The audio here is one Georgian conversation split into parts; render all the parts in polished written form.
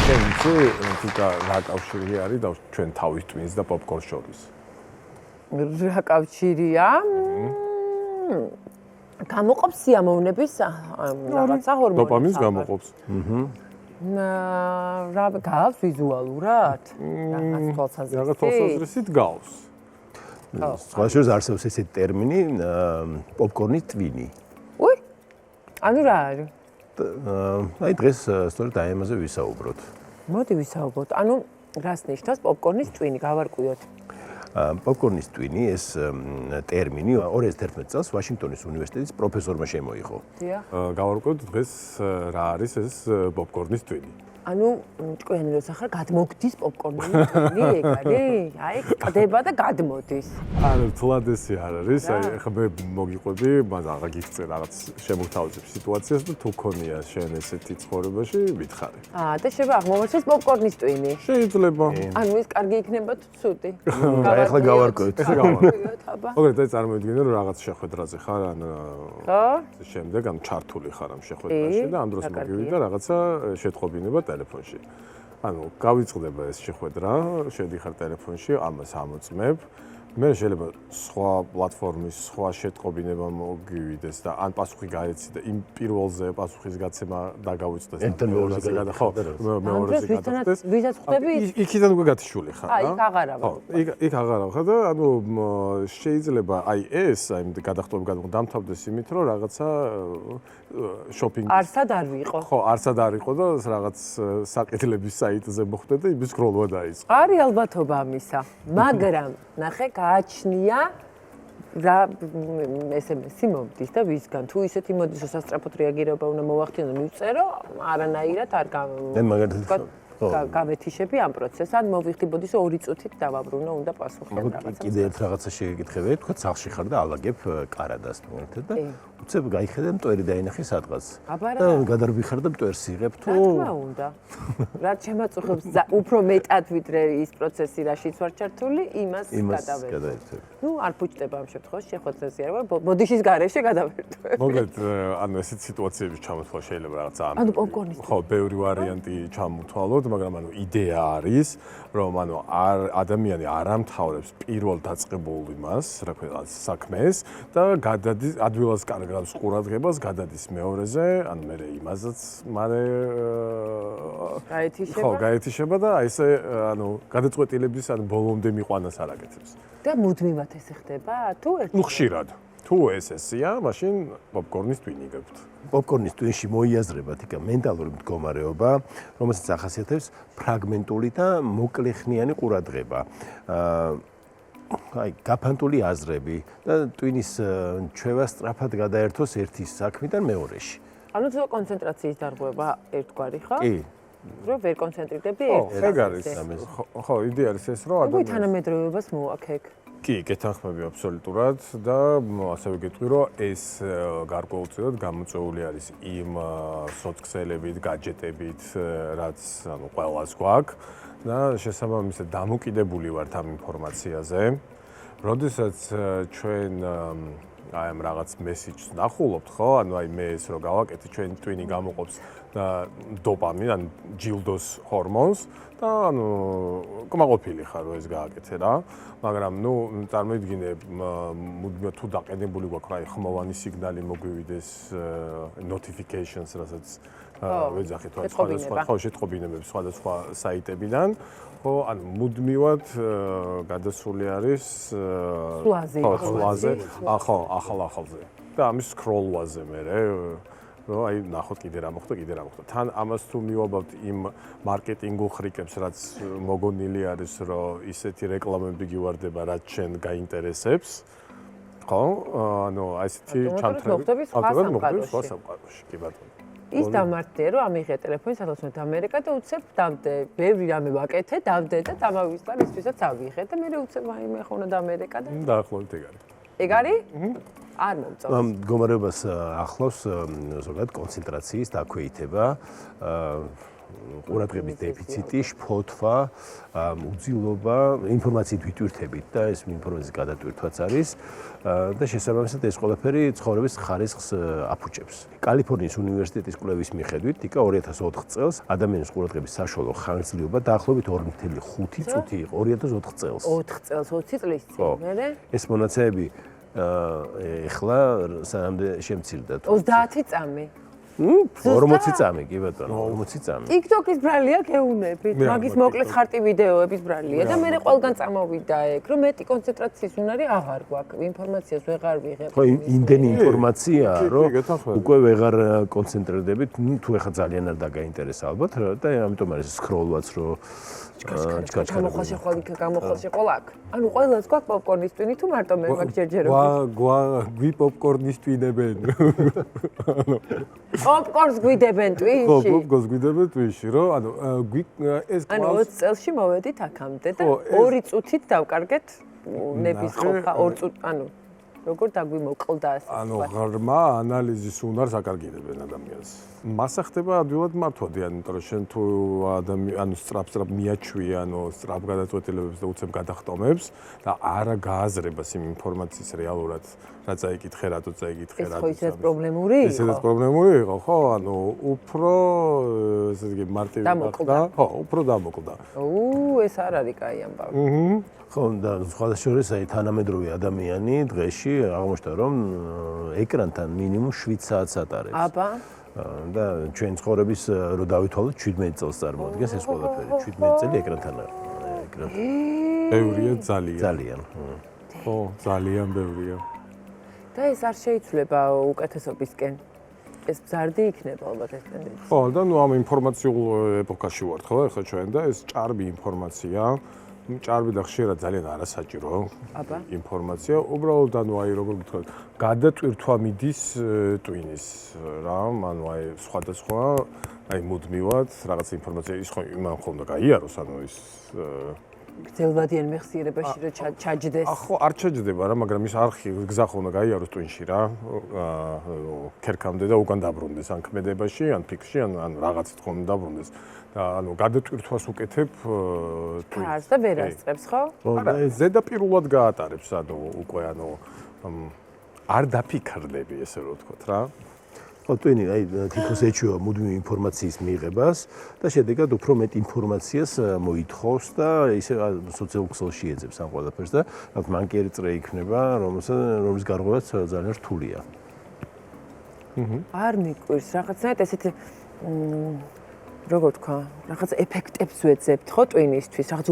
თემი თუკა რა კავშირი არის და ჩვენ თავის ტვინს და პოპკორნს შორის. რა კავშირია? გამოყოფს სიამოვნების რაღაცა ჰორმონი. დოპამინს გამოყოფს. რა გავს ვიზუალურად? რაღაც თვალსაზრისით. რაღაც თვალსაზრისით გავს. სხვა შორის არსებობს ესეთი ტერმინი პოპკორნის ტვინი. უი? ანუ რა არის? აი დღეს სწორედ აი ამაზე ვისაუბროთ. მოდი ვისაუბროთ. ანუ რას ნიშნავს პოპკორნის ტვინი? გავარკვიოთ. პოპკორნის ტვინი ეს ტერმინი 2011 წელს ვაშინგტონის უნივერსიტეტის პროფესორმა შემოიღო. დიახ. გავარკვევთ დღეს რა არის ეს პოპკორნის ტვინი. ანუ ჭკვიანი როცა ხარ გადმოგდის პოპკორნის ტვინი, ეგ არის? აი, ყდება და გადმოდის. ანუ თლად ესე არ არის, აი ახლა მე მოგიყვები, მაგრამ აღარ გიხსნე რაღაც შემოგთავაზებ სიტუაციას და თუ ქონია შენ ესეთი ცხოვრებაში, მითხარი. და შეიძლება აღმოვაჩინოს პოპკორნის ტვინი. შეიძლება. ანუ ის კარგი იქნება თუ ცუდი. აი ახლა გავარკვევთ. ესე გავარკვევთ. აბა. მოგეთ აი წარმოვიდგინე რომ რაღაც შეხვედრაზე ხარ ან ხო? შემდეგ ან ჩართული ხარ ამ შეხვედრაში და ამ დროს მოგივიდა რაღაცა შეტყობინება ტელეფონში. ანუ გავიწყდება ეს შეხვედრა, შედიხარ ტელეფონში, ამას ამოწმებ. მე შეიძლება სხვა პლატფორმის, სხვა შეტყობინება მოგივიდეს და ან პასუხი გაეცი და იმ პირველზე პასუხის გაცემა დაგავიწყდეს. ერთთან მეორეზე ხო, მეორეზე გადახდეს. ვისაც ხვდები? იქიდან უკვე გათიშული ხარ, აი, იქ აღარავ. ხო, იქ აღარავ ხარ და ანუ შეიძლება აი ეს აი გადახტობა დამთავრდეს იმით, რომ რაღაცა შოპინგი არსად არ ვიყო. ხო, არსად არ იყო და რაღაც საკითხლების საიტზე მოხვდე და იმის სკროლვა დაიწყო. არის ალბათობა ამისა, მაგრამ ნახე გააჩნია რა SMS-ი მომდის და ვისგან თუ ისეთი მოდის რომ სასწრაფოდ რეაგირება უნდა მოვახდინო მივწერო, არანაირად არ მე მაგალითად გავეთიშები ამ პროცესს, ან მოვიხდი ბოდის 2 წუთით დავაბრუნო, უნდა პასუხი ან რაღაცა. კიდე ერთ რაღაცა შეგეკითხებია, თქვა სახლში ხარ და ალაგებ კარადას მაგალითად და უცებ გაიხედე მტვერი დაინახე სადღაც. და გადარბი ხარ და მტვერს იღებ თუ რა თქმა უნდა. რაც შემაწუხებს უფრო მეტად ვიდრე ის პროცესი რაშიც ვარ ჩართული, იმას გადავერთვებ. ნუ არ ფუჭდება ამ შემთხვევაში შეხვედრაზე არ ვარ, ბოდიშის გარეშე გადავერთვებ. მოგეთ ანუ ესეთ სიტუაციების ჩამოთვალა შეიძლება რაღაცა ამ ანუ პოპკორნის ხო, ბევრი ვარიანტი ჩამოთვალოთ, მაგრამ ანუ იდეა არის, რომ ანუ ადამიანი არ ამთავრებს პირველ დაწყებულ იმას, რა ქვია, საქმეს და გადადის ადვილად კარგავს ყურადღებას, გადადის მეორეზე, ანუ მე იმასაც მარე გაეთიშება. ხო, გაეთიშება და აი ესე ანუ გადაწყვეტილების ანუ ბოლომდე მიყვანას არ აკეთებს. და მუდმივად ესე ხდება? თუ ნუ ხშირად. თუ ეს ესია, მაშინ პოპკორნის ტვინი გაქვთ. პოპკორნის ტვინში მოიაზრებათ იქა მენტალური მდგომარეობა, რომელსაც ახასიათებს ფრაგმენტული და მოკლეხნიანი ყურადღება. აი, გაფანტული აზრები და ტვინის ჩვევა სწრაფად გადაერთოს ერთის საქმიდან მეორეში. ანუ თუ კონცენტრაციის დარღვევა ერთგვარი ხო? კი. რომ ვერ კონცენტრირდები ერთ. ეგ არის. ხო, იდეა არის ეს, რომ ადამიანი თანამედროვეობას მოაქეკ. კი, გეთანხმები აბსოლუტურად და ასევე გეტყვი, რომ ეს გარკვეულწილად გამოწვეული არის იმ სოციქსელებით, гаджеტებით, რაც ანუ ყველას გვაქვს და შესაბამისად დამოკიდებული ვართ ამ ინფორმაციაზე. როდესაც ჩვენ აი ამ რაღაც მესიჯს ნახულობთ, ხო? ანუ აი მე ეს რო გავაკეთე, ჩვენ ტვინი გამოყოფს და დოპამინ, ან ჯილდოს ჰორმონს და ანუ კმაყოფილი ხარ რომ ეს გააკეთე რა. მაგრამ ნუ წარმოიდგინე მუდმივად თუ დაყენებული გვაქვს რა ხმოვანი სიგნალი მოგვივიდეს notifications რასაც ვეძახით სხვა შეტყობინებებს სხვადასხვა საიტებიდან ხო ანუ მუდმივად გადასული არის სლაზე ახალ-ახალზე და ამის სკროლვაზე მე რომ აი ნახოთ კიდე რა მოხდა თან ამას თუ მივაბავთ იმ მარკეტინგულ ხრიკებს რაც მოგონილი არის რომ ისეთი რეკლამები გივარდება რაც შენ გაინტერესებს ხო ანუ აი ესეთი ჩამთრები სხვა სამყაროში კი ბატონო ის დამართია რომ ამიღე ტელეფონი სადღაც უნდა ამერიკა და უცებ დავდე ბევრი რამე ვაკეთე დავდე და დამავისწარ ისვისაც ავიღე და მე უცებ აი მე ხო უნდა ამერიკა და დაახლოებით ეგ არის ეგ არის არ მომწონს. მდგომარეობას ახლავს ზოგადად კონცენტრაციის დაქვეითება. ყურადღების დეფიციტი, შფოთვა, უძილობა, ინფორმაციით ვიტვირთებით და ეს ინფორმაციის გადატვირთვაც არის და შესაბამისად ეს ყველაფერი ცხოვრების ხარისხს აფუჭებს. კალიფორნიის უნივერსიტეტის კვლევის მიხედვით, იკა 2004 წელს ადამიანის ყურადღების საშუალო ხანგრძლივობა დაახლოებით 2.5 წუთი იყო 2004 წელს. 4 წელს 20 წლის წინ, მერე? ეს მონაცემები ეხლა სანამდე შემცირდა. 30 წამი. 40 წამი, კი ბატონო, 40 წამი. TikTok-ის ბრალია გეუნებით, მაგის მოკლე ხარტი ვიდეოების ბრალია და მე ყველგან წამოვიდა ეგ, რომ მეტი კონცენტრაციის უნარი აღარ გვაქვს, ინფორმაციას ვეღარ ვიღებ. ხო, იმდენი ინფორმაციაა, რომ უკვე ვეღარ კონცენტრირდებით, თუ ეხა ძალიან არ დაგაინტერესა ალბათ და ამიტომ არის სკროლვაც რო ჩქაჩქა გამოხვალ შეყოლა აქ. ანუ ყველას გვაქვს პოპკორნის ტვინი თუ მარტო მე მაგ ჯერჯერობით. გვი პოპკორნის ტვინებენ. პოპკორნს გვიდებენ ტვინში. ხო, პოპკორნს გვიდებენ ტვინში, რო ანუ ეს ანუ 20 წელში მოვედით აქამდე და 2 წუთით დავკარგეთ ნების ყოფა 2 წუთი, ანუ როგორ დაგვიმოკლდა ასე. ანუ ღრმა ანალიზის უნარს აკარგირებენ ადამიანს. მასა ხდება ადვილად მართვადიან, იმიტომ რომ შენ თუ ანუ სწრაფ მიაჩვი, ანუ სწრაფ გადაწყვეტილებებს და უცებ გადახტომებს და არა გააზრებას იმ ინფორმაციის რეალურად, რაც აიკითხე, რატო წაიკითხე, რატო. ეს ხო ისეთ პრობლემური იყო. ისეთ პრობლემური იყო, ხო, ანუ უფრო ესე იგი მარტივი გახდა. ხო, უფრო დამოკლდა. ეს არ არის კაი ამბავი. ხო, და სხვადასხვა აი თანამედროვე ადამიანი დღეში აღმოჩნდა, რომ ეკრანთან მინიმუმ 7 საათს ატარებს. აბა. და ჩვენ ცხოვრების რო დავითვალოთ 17 წელს წარმოადგენს ეს ყველაფერი. 17 წელი ეკრანთან. ბევრია ძალიან. ძალიან. ხო, ძალიან ბევრია. და ეს არ შეიცვლება უკეთესობისკენ. ეს მზარდი იქნება ალბათ ეს ტენდენცია. ხო, და ნუ ამ ინფორმაციულ ეპოქაში ვართ, ხო, ახლა ჩვენ და ეს ჭარბი ინფორმაცია, ჭარბი და ხშირად ძალიან არასაჭირო ინფორმაცია, უბრალოდ ანუ აი როგორ გითხრათ, გადატვირთვა მიდის ტვინის რა, ანუ აი სხვადასხვა აი მუდმივად რაღაც ინფორმაცია ის ხო იმან ხომ და გაიაროს, ანუ ის გრძელვადიან მეხსიერებაში რომ ჩაჯდეს. ხო, არ ჩაჯდება რა, მაგრამ ის არხი გზა ხო და გაიაროს ტვინში რა. ქერქამდე და უკან დაბრუნდეს ან ქმედებაში, ან ფიქრში, ან რაღაცით ხომ დაბრუნდეს. და ანუ გადატვირთვას უკეთებ ტვინს და ვერ ასწრებს, ხო? არა, ზედაპირულად გაატარებს, ანუ უკვე ანუ არ დაფიქრდები, ესე რომ ვთქვათ რა. ხო, ტვინი აი თითქოს ეჩვევა მუდმივ ინფორმაციის მიღებას და შედეგად უფრო მეტ ინფორმაციას მოითხოვს და ისე სოციალურ ქსელში ეძებს ამ ყველაფერს და მან კი წრე იქნება, რომლის გარღვევაც ძალიან რთულია. არ მიკვირს რაღაცნაირად ესეთი როგორ თქვა, რაღაც ეფექტებს ვეძებთ ხო ტვინისთვის, რაღაც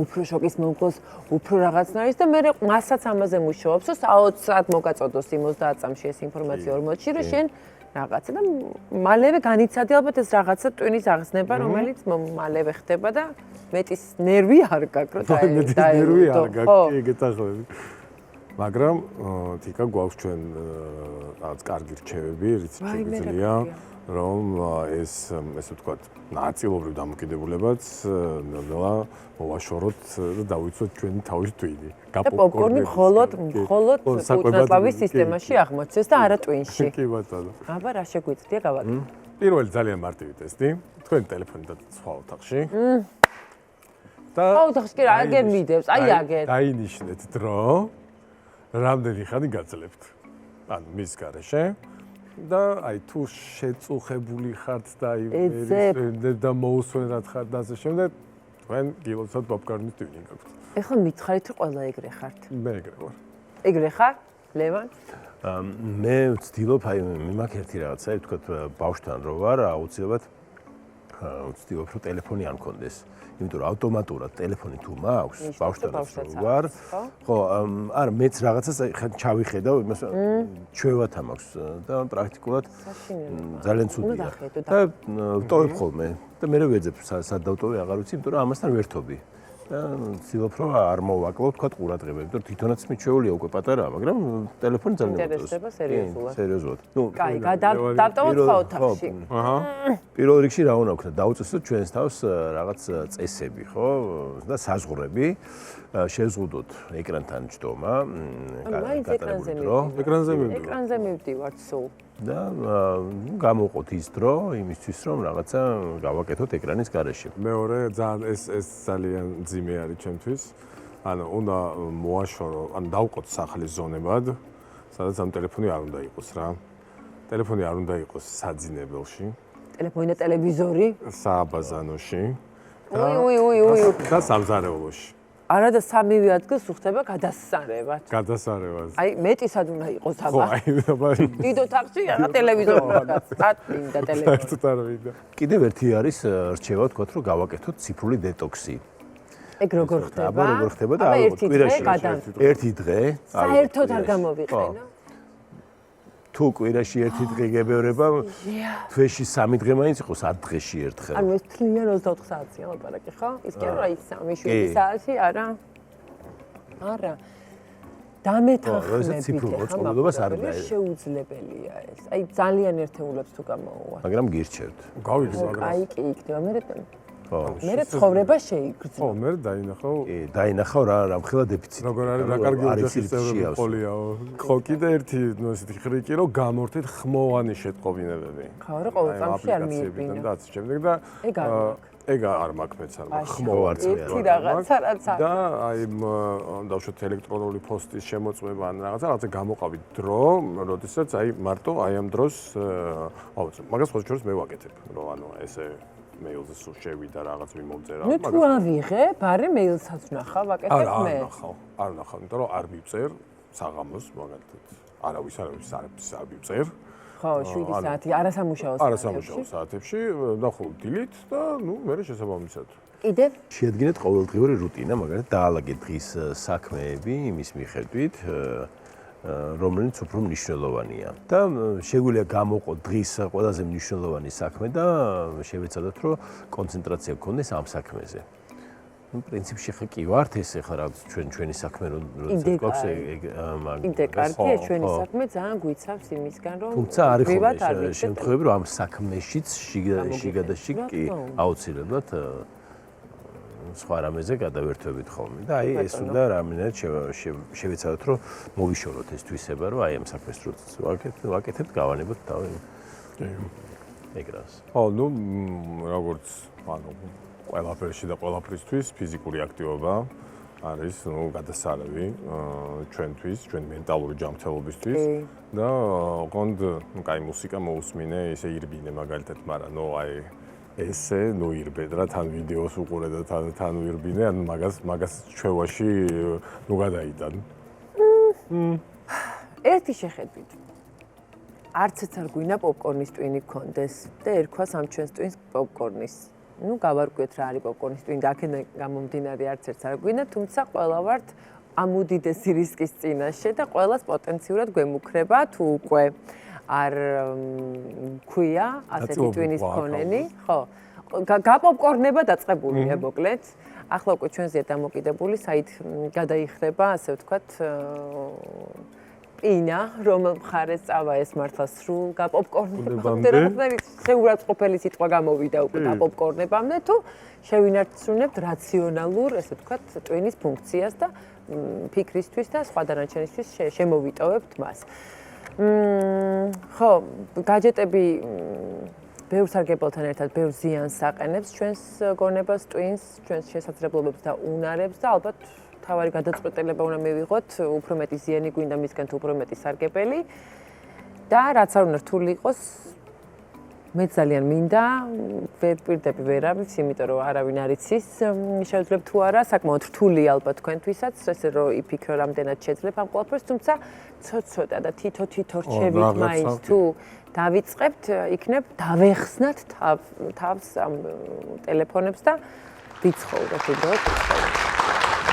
უფრო შოკის მომგოს, უფრო რაღაცნაირს და მე მასაც ამაზე მუშაობს, რომ 20 საათ მოგაწოდოს 30 წამში ეს ინფორმაცია 40-ში, რომ შენ რაღაცა და მალევე განიცადი ალბათ ეს რაღაცა ტვინის აღზნება, რომელიც მალევე ხდება და მეტის ნერვი არ გაქვს, რომ ნერვი არ გაქვს, ეგეთ ახალები. მაგრამ თიკა გვაქვს ჩვენ რაღაც კარგი რჩევები, რითიც შეგვიძლია რომ ესე ვთქვათ, ნაწილობრივ დამოკიდებულებაც ნელა მოვაშოროთ და დავიცვათ ჩვენი თავის ტვინი. და პოპკორნი მხოლოდ კუთვნილების სისტემაში აღმოჩნდეს და არა ტვინში. კი ბატონო. აბა რა შეგვიძლია გავაკეთოთ? პირველი ძალიან მარტივი ტესტი. თქვენი ტელეფონი და სხვა ოთახში. და ოთახში კი რა აგერ მიდევს, აი აგერ. დაინიშნეთ დრო. რამდენი ხანი გაძლებთ. ანუ მის გარეშე. და აი თუ შეწუხებული ხართ და იმერისვენდეთ და მოусვენად ხართ და ასე შემდეგ, თქვენ გილოცავთ პოპკორნის ტვინი გაქვთ. ეხლა მითხარით რომ ყველა ეგრე ხართ. მე ეგრე ვარ. ეგრე ხარ? ლევან? მე ვცდილობ, აი მე მაქვს ერთი რაღაცა, ვთქვათ, ბავშვთან რო ვარ, აუცილებლად ვცდილობ რომ ტელეფონი არ მქონდეს. იმიტომ რომ ავტომატურად ტელეფონი თუ მაქვს, ბავშვთანაც ვარ, ხო, არა მეც რაღაცას ჩავიხედავ, იმას ჩვევათა მაქვს და პრაქტიკულად ძალიან ცუდია. და ვტოვებ ხოლმე და მე ვეძებ სად დავტოვე აღარ ვიცი, იმიტომ რომ ამასთან ვერთობი. და ვცდილობ რომ არ მოვაკლო, თქვა ყურადღება, იმიტომ რომ თვითონაც მიჩვეულია უკვე პატარაა, მაგრამ ტელეფონი ძალიან ინტერესდება სერიოზულად. სერიოზულად. კაი, დავტოვოთ სხვა ოთახში. პირველ რიგში რა უნდა ვქნა, დაუწესოთ ჩვენს თავს რაღაც წესები, ხო? და საზღვრები, შეზღუდოთ ეკრანთან ჯდომა, ეკრანზე მივდივართ სულ. და გამოვყოთ ის დრო იმისთვის რომ რაღაცა გავაკეთოთ ეკრანის გარეშე. მეორე ძალიან ეს ძალიან ძიმე არის ჩემთვის. ანუ უნდა მოაშორო, ანუ დავყოთ სახლის ზონებად, სადაც ამ ტელეფონი არ უნდა იყოს რა. ტელეფონი არ უნდა იყოს საძინებელში, ტელეფონი და ტელევიზორი. სააბაზანოში უი. და სამზარეულოში. არა და სამივე ადგილს უხდება გადასარევად. გადასარევაზე. აი მეტისად უნდა იყოს ხო, აბა. აი, დიდო ტაქსი რა ტელევიზორი და ტელევიზორი. საერთოდ არ ვიდა. კიდევ ერთი არის რჩევა თქვათ რომ გავაკეთოთ ციფრული დეტოქსი. ეგ როგორ ხდება? აბა როგორ ხდება და ალბათ ალბათ კვირაში ერთი დღე საერთოდ არ გამოვიყენო. თუ კვირაში ერთი დღე გებევრება თვეში 3 დღე მაინც იყოს 10 დღეში ერთხელ. ანუ ეს თლიან 24 საათია ლაპარაკი ხო? ის კი არა ის 3-7 საათი არა. არა. დამეთანხმებით ციფრულ მოწყობილობას არ უნდა შეუძლებელია ეს. აი ძალიან ერთეულებს თუ გამოუვა. მაგრამ გირჩევთ. გავიგე მაგრამ. აი კი იქნება მე ხო. მე ცხოვრება შეიგრძნო. ხო, მე დაინახავ. კი, დაინახავ რა მხელა დეფიციტი. როგორ არის რა კარგი ოჯახის წევრები ყოლიაო. ხო, კიდე ერთი ესეთი ხრიკი რომ გამორთეთ ხმოვანი შეტყობინებები. ხო, რა ყოველ წამში არ მიეპინა. და ასე შემდეგ და ეგ არ მაქვს მეც არ მაქვს ხმოვანი. ერთი რაღაცა რაც არის. და აი დავუშვათ ელექტრონული პოსტის შემოწმება ან რაღაცა გამოყავით დრო, როდესაც აი მარტო აი ამ დროს მაგას ხო შორს მე ვაკეთებ, რომ ანუ ესე მეილზე სულ შევიდა რაღაც მიმოწერა. ნუ თუ ავიღებ, არე მეილსაც ვნახავ, ვაკეთებ მე. არ ვნახავ, იმიტომ რომ არ მივწერ საღამოს მაგალითად. არავის არ მივწერ. ხო, 7 საათი არასამუშაო საათებში. არასამუშაო საათებში ნახო დილით და ნუ მე შესაბამისად. კიდევ შეადგინეთ ყოველდღიური რუტინა, მაგალითად დაალაგეთ დღის საქმეები იმის მიხედვით, რომელიც უფრო მნიშვნელოვანია. და შეგვიძლია გამოყოთ დღის ყველაზე მნიშვნელოვანი საქმე და შევეცადოთ, რომ კონცენტრაცია გქონდეს ამ საქმეზე. ნუ პრინციპში ხა კი ვართ ეს ახლა რა ჩვენი საქმე როცა გვაქვს კიდე კარგია ჩვენი საქმე ძალიან გვიცავს იმისგან რომ თუმცა არის ხოლმე შემთხვევები რომ ამ საქმეშიც შიგადაში კი აუცილებლად სხვა რამეზე გადავერთვებით ხოლმე და აი ეს უნდა რამდენად შევეცადოთ რომ მოვიშოროთ ეს თვისება რომ აი ამ საქმეს ვაკეთებთ გავანებოთ თავი ეგრას. ხო, ნუ როგორც ანუ ყველაფერში და ყველაფრისთვის ფიზიკური აქტივობა არის ნუ გადასარევი ჩვენთვის, ჩვენი მენტალური ჯანმრთელობისთვის და ოღონდ ნუ კაი მუსიკა მოусმინე, ისე ირბინე მაგალითად, მაგრამ ნუ აი ესე ნუ ირბედ რა თან ვიდეოს უყურე და თან ვირბინე, ანუ მაგას ჩვევაში ნუ გადაიდან. ერთი შეხედვით. არცეც არ გვინა პოპკორნის ტვინი გქონდეს და ერქვას ამ ჩვენს ტვინს პოპკორნის. ნუ გავარკვიოთ რა არის პოპკორნის ტვინი და აქედან გამომდინარე არცერც არ გვინა, თუმცა ყველა ვართ ამ უდიდესი რისკის წინაშე და ყველას პოტენციურად გვემუქრება თუ უკვე არ ქვია ასეთი ტვინის მქონენი, ხო. გაპოპკორნება დაწყებულია მოკლედ. ახლა უკვე ჩვენზეა დამოკიდებული, საით გადაიხრება, ასე ვთქვათ, პინა, რომელ მხარეს წავა ეს მართლა სრულ გაპოპკორნებამდე, რაღაც შეურაცხყოფელი სიტყვა გამოვიდა უკვე გაპოპკორნებამდე, თუ შევინარჩუნებთ რაციონალურ, ესე ვთქვათ, ტვინის ფუნქციას და ფიქრისთვის და სხვა დანარჩენისთვის შემოვიტოვებთ მას. ხო, გაჯეტები ბევრ სარგებლობთან ერთად ბევრ ზიანს აყენებს ჩვენს გონებას, ტვინს, ჩვენს შესაძლებლობებს და უნარებს და ალბათ თავარი გადაწყვეტილება უნდა მივიღოთ, უფრო მეტი ზიანი გვინდა მისგან თუ უფრო მეტი სარგებელი და რაც არ უნდა რთული იყოს, მე ძალიან მინდა, ვერ პირდები ვერავის, იმიტომ რომ არავინ არ იცის, შეუძლებ თუ არა, საკმაოდ რთული ალბათ თქვენთვისაც, ესე რომ იფიქრო რამდენად შეძლებ ამ ყველაფერს, თუმცა ცოტ-ცოტა და თითო-თითო რჩევით მაინც თუ დავიწყებთ, იქნებ დავეხსნათ თავს ამ ტელეფონებს და ვიცხოვროთ უბრალოდ.